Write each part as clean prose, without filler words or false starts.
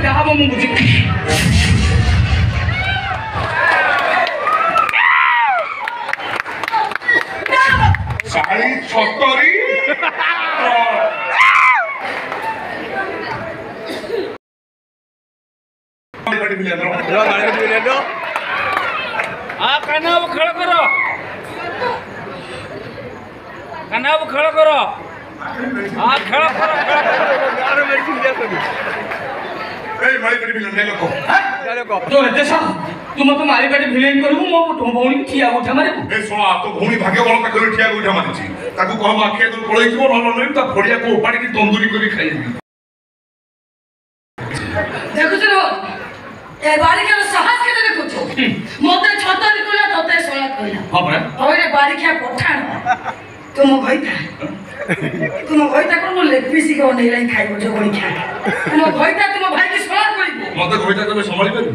क्या हवा मुझे साड़ी छतरी कानाब खेल करो कानाब खेल करो हाँ खेल करो तो तुम तो मारी पेटे भिलेन करू मो भौणी ठिया उठा मारे ए सोना तो भौणी भाग्य बल तक ठिया उठा मारिछि ताकू कह माखिया तो पळै जीव न न ता फड़िया को उपाड़ी की तंदूरी करी खाई देखो चलो ए बारी के साहस के देखो छो मोते छत निकला तते सोला कइला हां बरा ओरे बारी के पठाण तुम भइता को लेग पीस को नहीं लाइन खाइबो जो कोई खा तुम भइता तुम भाई की सोला कइबो मते भइता तबे संभाली पाबी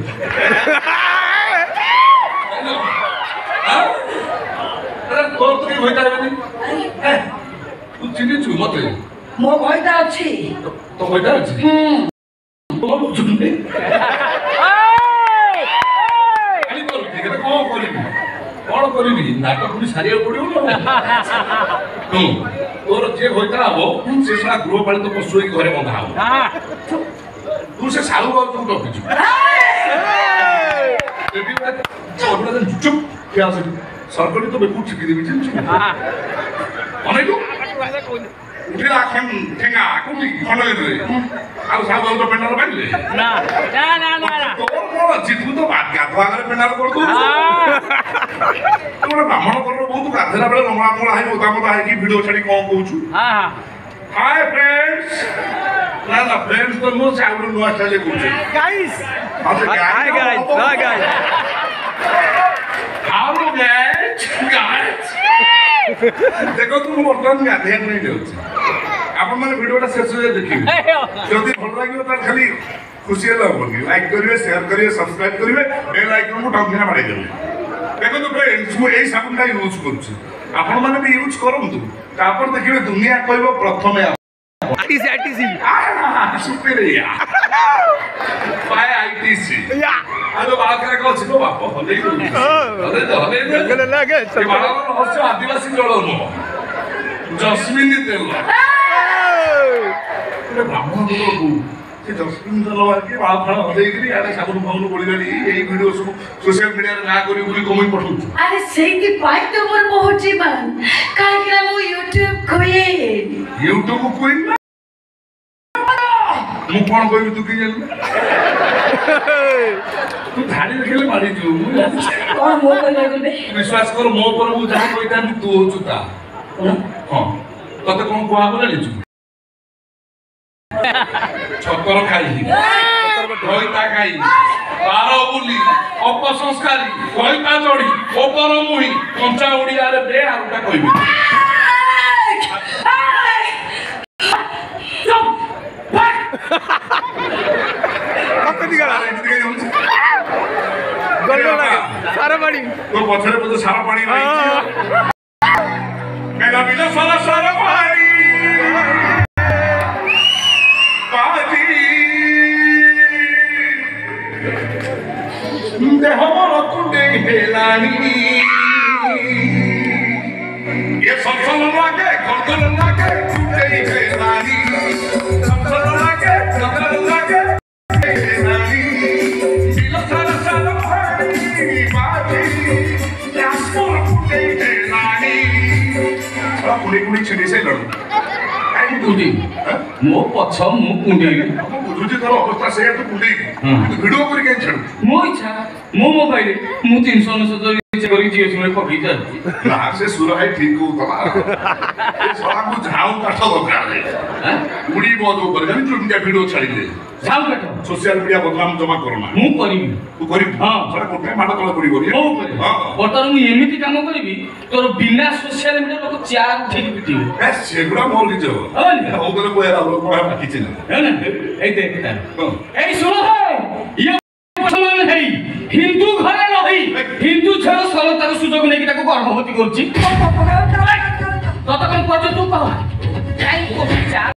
अरे तोर तो की भइता हेबे तू चिनी छु मते मो भइता अछि तो भइता अछि तो बुझुने खाली कर ठीक है कौन करी नाटक भी सारिया पड़ो तोर जे होता हबो से सारा गृहपालित पशु ही घरे बंधा हबो तू से सालू बाबू तू टपिछु चुप क्या सरकारी तो बेकू छिकी देबी चिन अनेको उठे आखन ठेंगा कुली खंडे दे आ सालू बाबू तो पेंडर बाइले ना ना ना ना तो कोन जितु तो बात गाधवा करे पेंडर कर दू तोरा ब्राह्मण कर बहुत गाधेला बेले लंगड़ा मोला हाई मोता मोता हाई की वीडियो छड़ी कोन कहूछु हां हां हाय फ्रेंड्स ना फ्रेंड्स तो मो साउंड नो स्टाइल कहूछु guys hi guys how guys देखो तुम वर्तमान गाधे नहीं देउछ आपण माने वीडियोटा शेष हो देखिबे जदी भल लागियो त खाली खुशी होला होनी लाइक करिवे शेयर करिवे सब्सक्राइब करिवे बेल आइकन को टंकिना मारी देबे देखो तो फ्रेंड्स मु एई साबुनटा यूज करछु आपण माने भी यूज करंतु तापर देखिबे दुनिया कहबो प्रथमे आईटीसी सुपीरिया बाय आईटीसी आलो बात करे को छिको बाप हले हले लागे ये बाला रहस्य आदिवासी जळन जस्मिन तेल ब्राह्मण को से जस्मिन तेल के बाल फळ हले कि आरे साबुन फाउन बोलिलानी एई वीडियो सब सोशल मीडिया रे ना करी बोली कमेंट पठौछु अरे सेती पाई तो मोर पहुंची बन काहे कि मो YouTube क्वीन मु कोन कहबी तू की जान तू धाड़ी देखले मारी जो कौन मो कहले बोलबे विश्वास कर मो पर मु जहा कहिता तू होछु ता हां तते कोन कोहा बोले लिचु छतर खाई होइता खाई बारो बुली अपसंस्कारी होइता चढ़ी ओपर मुही कंचा उड़िया रे बे आउटा कहबी सारा पानी तो पछरे पछरे सारा पानी रही मेरा बिना सारा सारा पानी पानी देह मोर कुंडे हेलानी ये संसन लागे गर्दन लागे कुंडे हेलानी संसन लागे गर्दन लागे हेलानी बिना सारा सारा कुड़ी छिड़ी से लड़ कुंडी मो पछ मु कुंडी बुझुची तोर अवस्था से तू कुंडी वीडियो करी के छड़ मो इच्छा मो मोबाइल मु 369 करी जियो सुने पकी जा ना से सुर है ठीक को तमा साला को झाऊ काठ दरकार है कुड़ी बजो कर जानी तू इंडिया वीडियो छाड़ी दे झाऊ काठ सोशल मीडिया बदनाम जमा करना मु करी तू करी हां साला कोठे माडा तळ करी करी हां बर्तमान मु एमिति काम करबी तोर बिना सोशल मीडिया लोग चार ठीक पिटी ए सेगुडा मोर की जो हो गले कोया रो कोया बाकी छै है ना ए देख ता ए सुनो है ये मुसलमान है हिंदू घरे रही हिंदू छर सरकार सुजोग नै कि ताको गर्भवती करछि तत कोन पछ तू कह जाई को चार